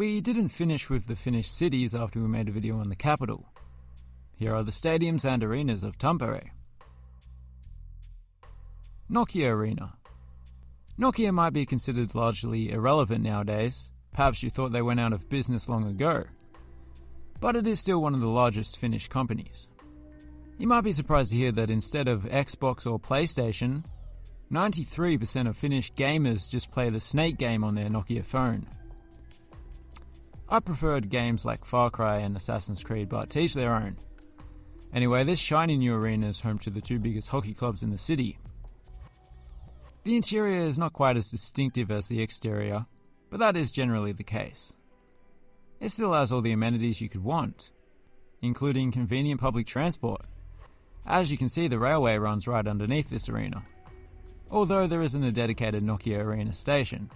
We didn't finish with the Finnish cities after we made a video on the capital. Here are the stadiums and arenas of Tampere. Nokia Arena. Nokia might be considered largely irrelevant nowadays. Perhaps you thought they went out of business long ago. But it is still one of the largest Finnish companies. You might be surprised to hear that instead of Xbox or PlayStation, 93% of Finnish gamers just play the Snake game on their Nokia phone. I preferred games like Far Cry and Assassin's Creed, but to each their own. Anyway, this shiny new arena is home to the two biggest hockey clubs in the city. The interior is not quite as distinctive as the exterior, but that is generally the case. It still has all the amenities you could want, including convenient public transport. As you can see, the railway runs right underneath this arena. Although there isn't a dedicated Nokia Arena station,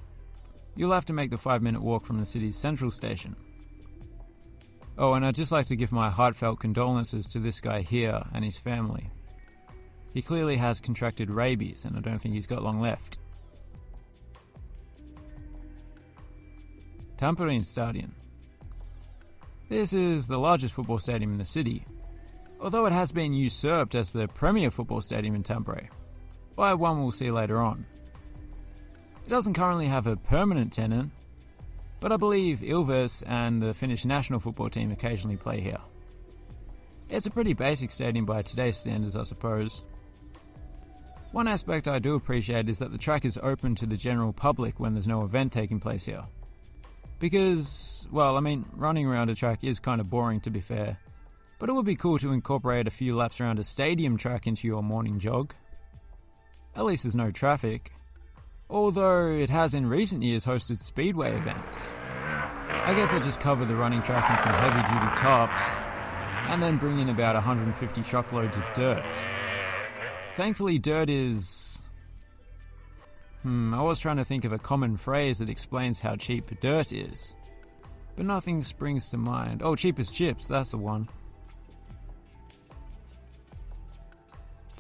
you'll have to make the 5-minute walk from the city's central station. Oh, and I'd just like to give my heartfelt condolences to this guy here and his family. He clearly has contracted rabies, and I don't think he's got long left. Tampere Stadium. This is the largest football stadium in the city, although it has been usurped as the premier football stadium in Tampere, by one we'll see later on. It doesn't currently have a permanent tenant, but I believe Ilves and the Finnish national football team occasionally play here. It's a pretty basic stadium by today's standards, I suppose. One aspect I do appreciate is that the track is open to the general public when there's no event taking place here. Because, well, I mean, running around a track is kind of boring to be fair, but it would be cool to incorporate a few laps around a stadium track into your morning jog. At least there's no traffic, although it has in recent years hosted speedway events. I guess I just cover the running track in some heavy duty tops, and then bring in about 150 truckloads of dirt. Thankfully dirt is... I was trying to think of a common phrase that explains how cheap dirt is, but nothing springs to mind. Oh, cheap as chips, that's the one.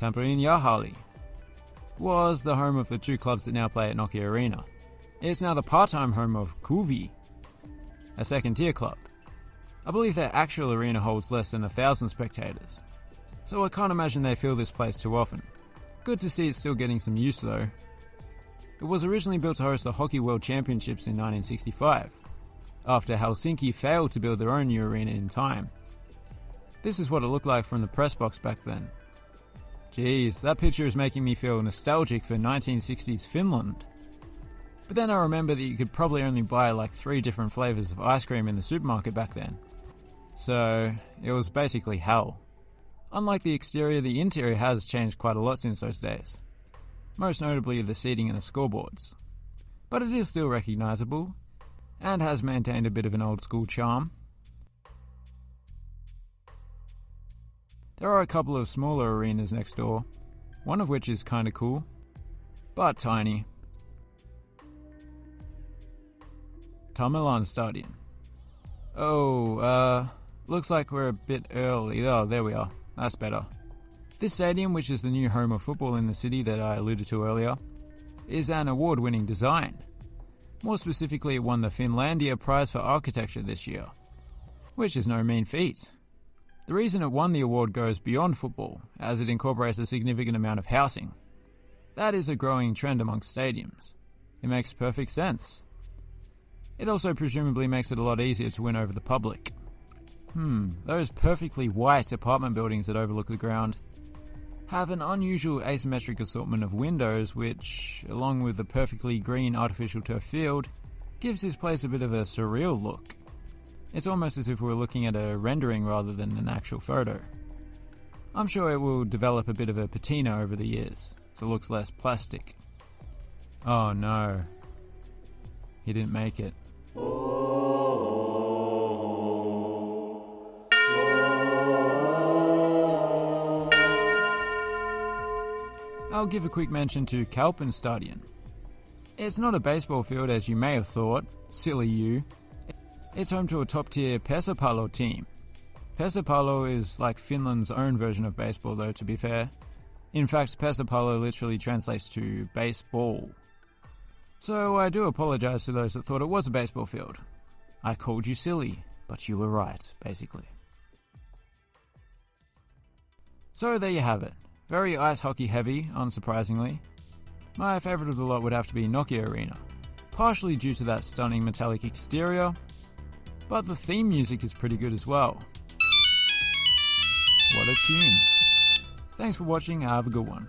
Tampere Jäähalli was the home of the two clubs that now play at Nokia Arena. It's now the part-time home of Kuvi, a second-tier club. I believe their actual arena holds less than 1,000 spectators, so I can't imagine they fill this place too often. Good to see it's still getting some use though. It was originally built to host the Hockey World Championships in 1965, after Helsinki failed to build their own new arena in time. This is what it looked like from the press box back then. Jeez, that picture is making me feel nostalgic for 1960s Finland. But then I remember that you could probably only buy like 3 different flavors of ice cream in the supermarket back then. So, it was basically hell. Unlike the exterior, the interior has changed quite a lot since those days. Most notably the seating and the scoreboards. But it is still recognisable, and has maintained a bit of an old school charm. There are a couple of smaller arenas next door, one of which is kinda cool, but tiny. Tammela Stadium. Looks like we're a bit early. Oh, there we are. That's better. This stadium, which is the new home of football in the city that I alluded to earlier, is an award-winning design. More specifically, it won the Finlandia Prize for Architecture this year, which is no mean feat. The reason it won the award goes beyond football, as it incorporates a significant amount of housing. That is a growing trend amongst stadiums. It makes perfect sense. It also presumably makes it a lot easier to win over the public. Those perfectly white apartment buildings that overlook the ground have an unusual asymmetric assortment of windows which, along with the perfectly green artificial turf field, gives this place a bit of a surreal look. It's almost as if we were looking at a rendering rather than an actual photo. I'm sure it will develop a bit of a patina over the years, so it looks less plastic. Oh no. He didn't make it. I'll give a quick mention to Kaupan Stadion. It's not a baseball field as you may have thought, silly you. It's home to a top-tier Pesäpallo team. Pesäpallo is like Finland's own version of baseball though, to be fair. In fact, Pesäpallo literally translates to baseball. So I do apologise to those that thought it was a baseball field. I called you silly, but you were right, basically. So there you have it. Very ice hockey heavy, unsurprisingly. My favourite of the lot would have to be Nokia Arena, partially due to that stunning metallic exterior, but the theme music is pretty good as well. What a tune. Thanks for watching, have a good one.